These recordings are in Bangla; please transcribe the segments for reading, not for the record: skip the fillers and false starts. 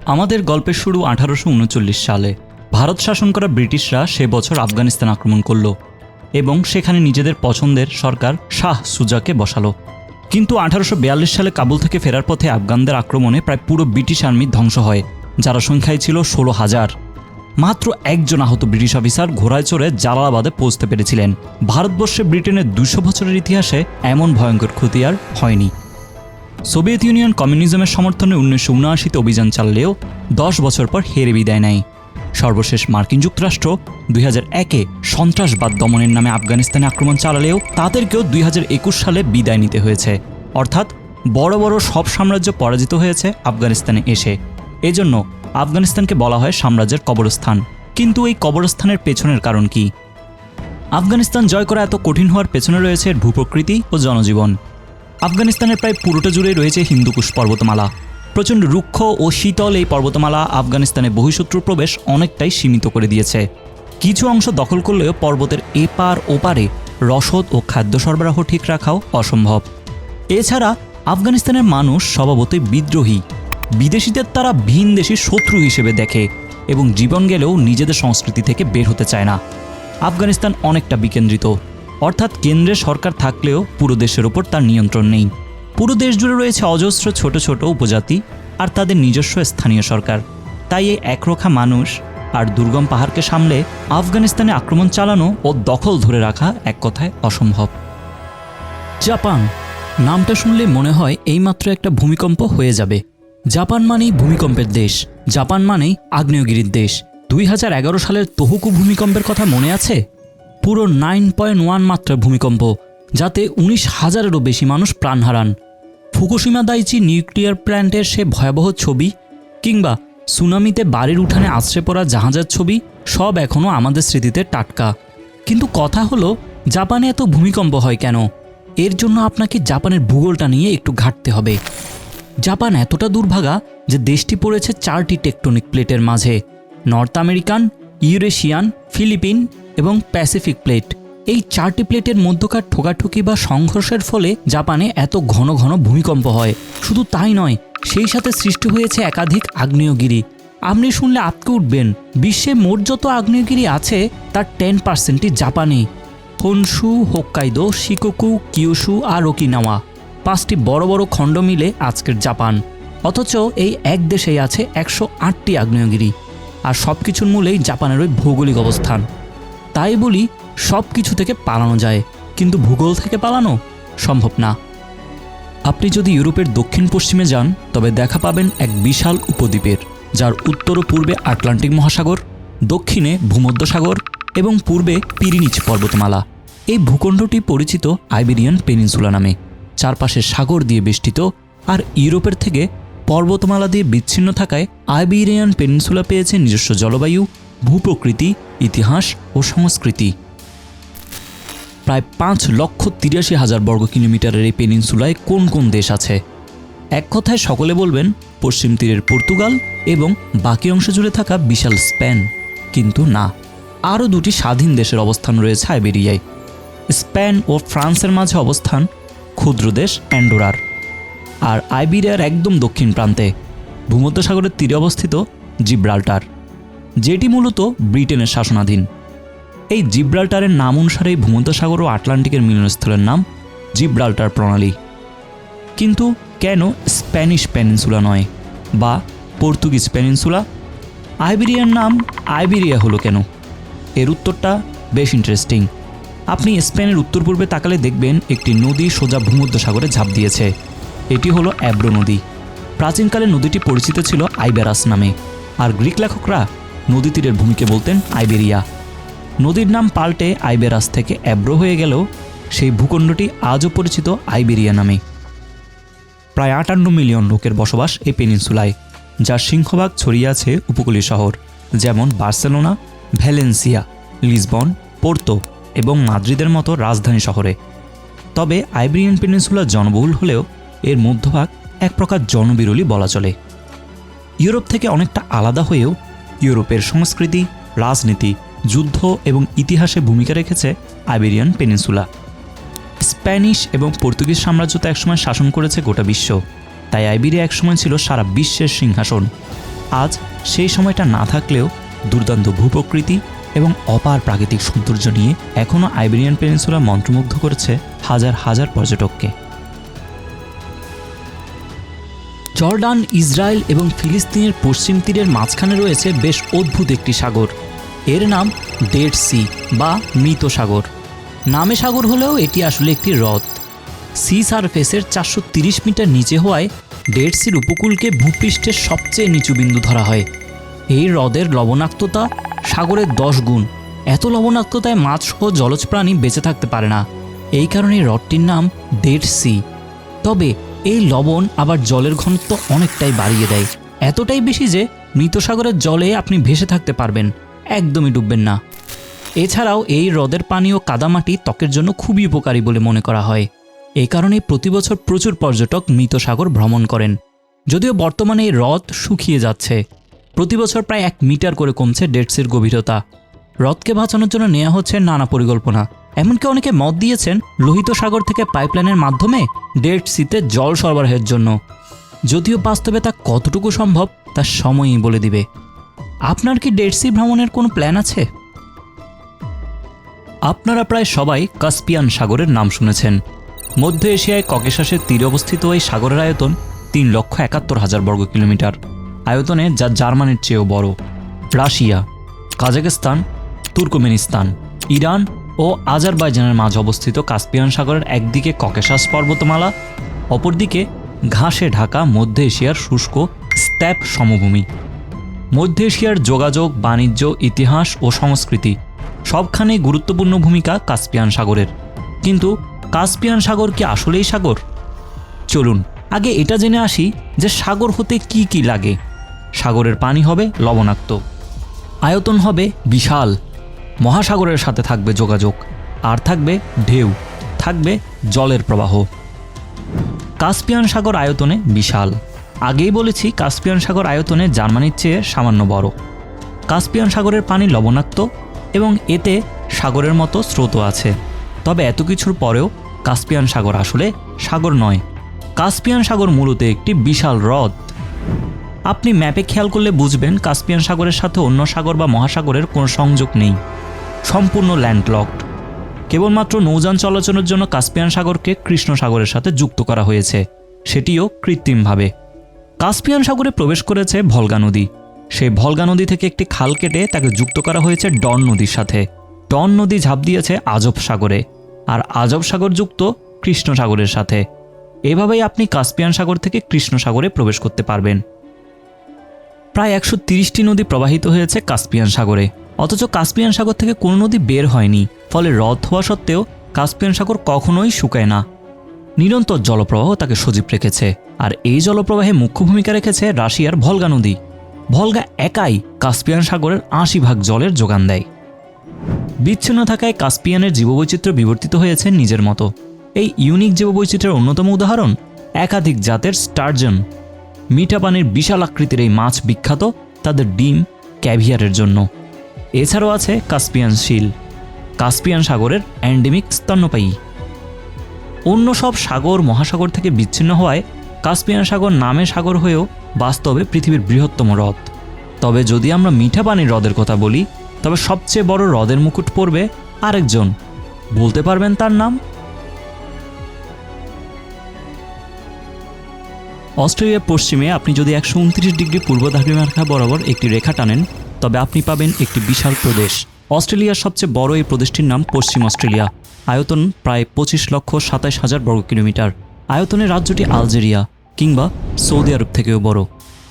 আমাদের গল্পের শুরু 1839 সালে। ভারত শাসন করা ব্রিটিশরা সে বছর আফগানিস্তান আক্রমণ করল এবং সেখানে নিজেদের পছন্দের সরকার শাহ সুজাকে বসালো। কিন্তু 1842 সালে কাবুল থেকে ফেরার পথে আফগানদের আক্রমণে প্রায় পুরো ব্রিটিশ আর্মি ধ্বংস হয়, যারা সংখ্যায় ছিল 16,000। মাত্র একজন আহত ব্রিটিশ অফিসার ঘোড়ায় চড়ে জালালাবাদে পৌঁছতে পেরেছিলেন। ভারতবর্ষে ব্রিটেনের 200 বছরের ইতিহাসে এমন ভয়ঙ্কর ক্ষতি আর হয়নি। সোভিয়েত ইউনিয়ন কমিউনিজমের সমর্থনে 1979-তে অভিযান চাললেও 10 বছর পর হেরে বিদায় নেয়। সর্বশেষ মার্কিন যুক্তরাষ্ট্র 2001-এ সন্ত্রাসবাদ দমনের নামে আফগানিস্তানে আক্রমণ চালালেও তাদেরকেও 2021 সালে বিদায় নিতে হয়েছে। অর্থাৎ বড় বড় সব সাম্রাজ্য পরাজিত হয়েছে আফগানিস্তানে এসে। এজন্য আফগানিস্তানকে বলা হয় সাম্রাজ্যের কবরস্থান। কিন্তু এই কবরস্থানের পেছনের কারণ কি? আফগানিস্তান জয় করা এত কঠিন হওয়ার পেছনে রয়েছে এর ভূপ্রকৃতি ও জনজীবন। আফগানিস্তানের প্রায় পুরোটা জুড়েই রয়েছে হিন্দুকুশ পর্বতমালা। প্রচণ্ড রুক্ষ ও শীতল এই পর্বতমালা আফগানিস্তানে বহিঃশত্রুর প্রবেশ অনেকটাই সীমিত করে দিয়েছে। কিছু অংশ দখল করলেও পর্বতের এপার ওপারে রসদ ও খাদ্য সরবরাহ ঠিক রাখাও অসম্ভব। এছাড়া আফগানিস্তানের মানুষ স্বভাবতই বিদ্রোহী। বিদেশিদের তারা ভিনদেশী শত্রু হিসেবে দেখে এবং জীবন গেলেও নিজেদের সংস্কৃতি থেকে বের হতে চায় না। আফগানিস্তান অনেকটা বিকেন্দ্রিত, অর্থাৎ কেন্দ্রে সরকার থাকলেও পুরো দেশের ওপর তার নিয়ন্ত্রণ নেই। পুরো দেশ জুড়ে রয়েছে অজস্র ছোট ছোট উপজাতি আর তাদের নিজস্ব স্থানীয় সরকার। তাই এই একরোখা মানুষ আর দুর্গম পাহাড়কে সামলে আফগানিস্তানে আক্রমণ চালানো ও দখল ধরে রাখা এক কথায় অসম্ভব। জাপান নামটা শুনলে মনে হয় এইমাত্র একটা ভূমিকম্প হয়ে যাবে। জাপান মানেই ভূমিকম্পের দেশ, জাপান মানেই আগ্নেয়গিরির দেশ। 2011 সালের তোহোকু ভূমিকম্পের কথা মনে আছে? পুরো 9.1 মাত্রার ভূমিকম্প, যাতে 19,000-এরও বেশি মানুষ প্রাণ হারান। ফুকুশিমা দাইচি নিউক্লিয়ার প্ল্যান্টের সে ভয়াবহ ছবি, কিংবা সুনামিতে বাড়ির উঠানে আছড়ে পড়া জাহাজের ছবি, সব এখনও আমাদের স্মৃতিতে টাটকা। কিন্তু কথা হলো, জাপানে এত ভূমিকম্প হয় কেন? এর জন্য আপনাকে জাপানের ভূগোলটা নিয়ে একটু ঘাঁটতে হবে। জাপান এতটা দুর্ভাগা যে দেশটি পড়েছে 4টি টেকটনিক প্লেটের মাঝে: নর্থ আমেরিকান, ইউরেশিয়ান, ফিলিপিন এবং প্যাসিফিক প্লেট। এই 4টি প্লেটের মধ্যকার ঠোকাঠুকি বা সংঘর্ষের ফলে জাপানে এত ঘন ঘন ভূমিকম্প হয়। শুধু তাই নয়, সেই সাথে সৃষ্টি হয়েছে একাধিক আগ্নেয়গিরি। আপনি শুনলে আঁতকে উঠবেন। বিশ্বে মোট যত আগ্নেয়গিরি আছে তার 10%ই জাপানে। হনশু, হোক্কাইদো, শিকোকু, কিয়োশু আর ওকিনাওয়া, 5টি বড় বড় খণ্ড মিলে আজকের জাপান। অথচ এই এক দেশেই আছে 108টি আগ্নেয়গিরি। আর সব কিছুর মূলেই জাপানের ওই ভৌগোলিক অবস্থান। তাই বলি, সব কিছু থেকে পালানো যায়, কিন্তু ভূগোল থেকে পালানো সম্ভব না। আপনি যদি ইউরোপের দক্ষিণ পশ্চিমে যান, তবে দেখা পাবেন এক বিশাল উপদ্বীপের, যার উত্তর ও পূর্বে আটলান্টিক মহাসাগর, দক্ষিণে ভূমধ্যসাগর এবং পূর্বে পিরিনিচ পর্বতমালা। এই ভূখণ্ডটি পরিচিত আইবেরিয়ান পেনিনসুলা নামে। চারপাশে সাগর দিয়ে বেষ্টিত আর ইউরোপের থেকে পর্বতমালা দিয়ে বিচ্ছিন্ন থাকায় আইবেরিয়ান পেনিনসুলা পেয়েছে নিজস্ব জলবায়ু, ভূপ্রকৃতি, ইতিহাস ও সংস্কৃতি। প্রায় 5,83,000 বর্গ কিলোমিটারের এই পেনিনসুলায় কোন কোন দেশ আছে? এক কথায় সকলে বলবেন পশ্চিম তীরের পর্তুগাল এবং বাকি অংশ জুড়ে থাকা বিশাল স্পেন। কিন্তু না, আরও 2টি স্বাধীন দেশের অবস্থান রয়েছে আইবেরিয়ায়। স্পেন ও ফ্রান্সের মাঝে অবস্থান ক্ষুদ্র দেশ অ্যান্ডোরার। আর আইবেরিয়ার একদম দক্ষিণ প্রান্তে ভূমধ্যসাগরের তীরে অবস্থিত জিব্রাল্টার, যেটি মূলত ব্রিটেনের শাসনাধীন। এই জিব্রাল্টারের নাম অনুসারে ভূমধ্যসাগর ও আটলান্টিকের মিলনস্থলের নাম জিব্রাল্টার প্রণালী। কিন্তু কেন স্প্যানিশ পেনিনসুলা নয় বা পর্তুগিজ পেনিনসুলা? আইবেরিয়ার নাম আইবেরিয়া হলো কেন? এর উত্তরটা বেশ ইন্টারেস্টিং। আপনি স্পেনের উত্তর পূর্বে তাকালে দেখবেন একটি নদী সোজা ভূমধ্যসাগরে ঝাঁপ দিয়েছে। এটি হলো অ্যাব্রো নদী। প্রাচীনকালে নদীটি পরিচিত ছিল আইবেরাস নামে, আর গ্রিক লেখকরা নদী তীরের ভূমিকে বলতেন আইবেরিয়া। নদীর নাম পাল্টে আইবেরাস থেকে অ্যাব্রো হয়ে গেলেও সেই ভূখণ্ডটি আজও পরিচিত আইবেরিয়া নামে। প্রায় 58 মিলিয়ন লোকের বসবাস এই পেনিনসুলায়, যার সিংহভাগ ছড়িয়ে আছে উপকূলীয় শহর যেমন বার্সেলোনা, ভ্যালেন্সিয়া, লিসবন, পোর্তো এবং মাদ্রিদের মতো রাজধানী শহরে। তবে আইবেরিয়ান পেনিনসুলা জনবহুল হলেও এর মধ্যভাগ এক প্রকার জনবিরলই বলা চলে। ইউরোপ থেকে অনেকটা আলাদা হয়েও ইউরোপের সংস্কৃতি, রাজনীতি, যুদ্ধ এবং ইতিহাসে ভূমিকা রেখেছে আইবেরিয়ান পেনিনসুলা। স্প্যানিশ এবং পর্তুগিজ সাম্রাজ্য তো একসময় শাসন করেছে গোটা বিশ্ব, তাই আইবেরিয়া একসময় ছিল সারা বিশ্বের সিংহাসন। আজ সেই সময়টা না থাকলেও দুর্দান্ত ভূপ্রকৃতি এবং অপার প্রাকৃতিক সৌন্দর্য নিয়ে এখনও আইবেরিয়ান পেনিনসুলা মন্ত্রমুগ্ধ করেছে হাজার হাজার পর্যটককে। জর্ডান, ইসরায়েল এবং ফিলিস্তিনের পশ্চিম তীরের মাঝখানে রয়েছে বেশ অদ্ভুত একটি সাগর। এর নাম ডেড সি বা মৃত সাগর। নামে সাগর হলেও এটি আসলে একটি হ্রদ। সি সারফেসের 430 মিটার নিচে হওয়ায় ডেড সির উপকূলকে ভূপৃষ্ঠের সবচেয়ে নিচু বিন্দু ধরা হয়। এই হ্রদের লবণাক্ততা সাগরের 10 গুণ। এত লবণাক্ততায় মাছ সহ জলজ প্রাণী বেঁচে থাকতে পারে না। এই কারণে হ্রদটির নাম ডেড সি। তবে এই লবণ আবার জলের ঘনত্ব অনেকটাই বাড়িয়ে দেয়, এতটাই বেশি যে মৃত সাগরের জলে আপনি ভেসে থাকতে পারবেন, একদমই ডুববেন না। এছাড়াও এই হ্রদের পানি ও কাদামাটি ত্বকের জন্য খুবই উপকারী বলে মনে করা হয়। এই কারণে প্রতি বছর প্রচুর পর্যটক মৃত সাগর ভ্রমণ করেন। যদিও বর্তমানে এই হ্রদ শুকিয়ে যাচ্ছে। প্রতি বছর প্রায় 1 মিটার করে কমছে ডেড সির গভীরতা। হ্রদকে বাঁচানোর জন্য নেওয়া হচ্ছে নানা পরিকল্পনা। এমনকি অনেকে মত দিয়েছেন লোহিত সাগর থেকে পাইপলাইনের মাধ্যমে ডেড সিতে জল সরবরাহের জন্য। যদিও বাস্তবে তা কতটুকু সম্ভব তা সময়ই বলে দিবে। আপনার কি ডেড সি ভ্রমণের কোনো প্ল্যান আছে? আপনারা প্রায় সবাই কাস্পিয়ান সাগরের নাম শুনেছেন। মধ্য এশিয়ায় ককেশাসের তীরে অবস্থিত এই সাগরের আয়তন 3,71,000 বর্গ কিলোমিটার আয়তনে, যা জার্মানির চেয়েও বড়। রাশিয়া, কাজাখস্তান, তুর্কমেনিস্তান, ইরান ও আজারবাইজানের মাঝে অবস্থিত কাস্পিয়ান সাগরের একদিকে ককেশাস পর্বতমালা, অপরদিকে ঘাসে ঢাকা মধ্য এশিয়ার শুষ্ক স্ট্যাপ সমভূমি। মধ্য এশিয়ার যোগাযোগ, বাণিজ্য, ইতিহাস ও সংস্কৃতি সবখানেই গুরুত্বপূর্ণ ভূমিকা কাস্পিয়ান সাগরের। কিন্তু কাস্পিয়ান সাগর কি আসলেই সাগর? চলুন আগে এটা জেনে আসি যে সাগর হতে কি কি লাগে। সাগরের পানি হবে লবণাক্ত, আয়তন হবে বিশাল, মহাসাগরের সাথে থাকবে যোগাযোগ, আর থাকবে ঢেউ, থাকবে জলের প্রবাহ। কাস্পিয়ান সাগর আয়তনে বিশাল। আগেই বলেছি কাস্পিয়ান সাগর আয়তনে জার্মানির চেয়ে সামান্য বড়। কাস্পিয়ান সাগরের পানি লবণাক্ত এবং এতে সাগরের মতো স্রোতও আছে। তবে এত কিছুর পরেও কাস্পিয়ান সাগর আসলে সাগর নয়। কাস্পিয়ান সাগর মূলত একটি বিশাল হ্রদ। আপনি ম্যাপে খেয়াল করলে বুঝবেন কাস্পিয়ান সাগরের সাথে অন্য সাগর বা মহাসাগরের কোনো সংযোগ নেই, সম্পূর্ণ ল্যান্ডলকড। কেবলমাত্র নৌযান চলাচলের জন্য কাস্পিয়ান সাগরকে কৃষ্ণ সাগরের সাথে যুক্ত করা হয়েছে, সেটিও কৃত্রিমভাবে। কাস্পিয়ান সাগরে প্রবেশ করেছে ভলগা নদী। সেই ভলগা নদী থেকে একটি খাল কেটে তাকে যুক্ত করা হয়েছে ডন নদীর সাথে। ডন নদী ঝাঁপ দিয়েছে আজব সাগরে, আর আজব সাগর যুক্ত কৃষ্ণ সাগরের সাথে। এভাবেই আপনি কাস্পিয়ান সাগর থেকে কৃষ্ণ সাগরে প্রবেশ করতে পারবেন। প্রায় 130টি নদী প্রবাহিত হয়েছে কাস্পিয়ান সাগরে, অথচ কাস্পিয়ান সাগর থেকে কোনো নদী বের হয়নি। ফলে হ্রদ হওয়া সত্ত্বেও কাস্পিয়ান সাগর কখনোই শুকায় না। নিরন্তর জলপ্রবাহ তাকে সজীব রেখেছে। আর এই জলপ্রবাহে মুখ্য ভূমিকা রেখেছে রাশিয়ার ভলগা নদী। ভলগা একাই কাস্পিয়ান সাগরের 80% জলের যোগান দেয়। বিচ্ছিন্ন থাকায় কাস্পিয়ানের জীববৈচিত্র্য বিবর্তিত হয়েছে নিজের মতো। এই ইউনিক জীববৈচিত্র্যের অন্যতম উদাহরণ একাধিক জাতের স্টার্জন। মিঠা পানির বিশাল আকৃতির এই মাছ বিখ্যাত তাদের ডিম, ক্যাভিয়ারের জন্য। এছাড়াও আছে কাস্পিয়ান শিল, কাস্পিয়ান সাগরের এন্ডেমিক স্তন্যপায়ী। অন্য সব সাগর মহাসাগর থেকে বিচ্ছিন্ন হওয়ায় কাস্পিয়ান সাগর নামে সাগর হয়েও বাস্তবে পৃথিবীর বৃহত্তম হ্রদ। তবে যদি আমরা মিঠা পানির হ্রদের কথা বলি, তবে সবচেয়ে বড় হ্রদের মুকুট পড়বে আরেকজন। বলতে পারবেন তার নাম? অস্ট্রেলিয়ার পশ্চিমে আপনি যদি 129 ডিগ্রি পূর্ব দ্রাঘিমারেখা বরাবর একটি রেখা টানেন, তবে আপনি পাবেন একটি বিশাল প্রদেশ। অস্ট্রেলিয়ার সবচেয়ে বড় এই প্রদেশটির নাম পশ্চিম অস্ট্রেলিয়া। আয়তন প্রায় 25,27,000 বর্গ কিলোমিটার। আয়তনে রাজ্যটি আলজেরিয়া কিংবা সৌদি আরব থেকেও বড়।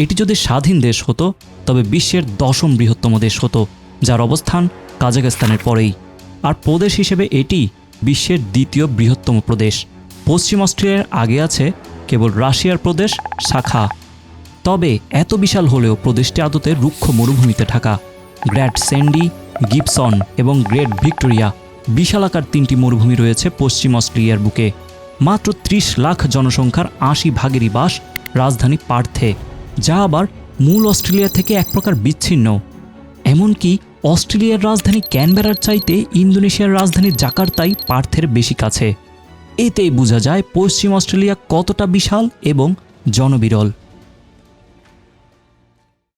এটি যদি স্বাধীন দেশ হতো তবে বিশ্বের 10ম বৃহত্তম দেশ হতো, যার অবস্থান কাজাখস্তানের পরেই। আর প্রদেশ হিসেবে এটি বিশ্বের 2য় বৃহত্তম প্রদেশ। পশ্চিম অস্ট্রেলিয়ার আগে আছে কেবল রাশিয়ার প্রদেশ শাখা। তবে এত বিশাল হলেও প্রদেশটি আদতে রুক্ষ মরুভূমিতে ঢাকা। গ্রেট স্যান্ডি, গিবসন এবং গ্রেট ভিক্টোরিয়া বিশালাকার 3টি মরুভূমি রয়েছে পশ্চিম অস্ট্রেলিয়ার বুকে। মাত্র 30 লাখ জনসংখ্যার 80% বাস রাজধানী পার্থে, যা আবার মূল অস্ট্রেলিয়া থেকে এক প্রকার বিচ্ছিন্ন। এমনকি অস্ট্রেলিয়ার রাজধানী ক্যানবেরার চাইতে ইন্দোনেশিয়ার রাজধানী জাকার্তাই পার্থের বেশি কাছে। এতেই বোঝা যায় পশ্চিম অস্ট্রেলিয়া কতটা বিশাল এবং জনবিরল।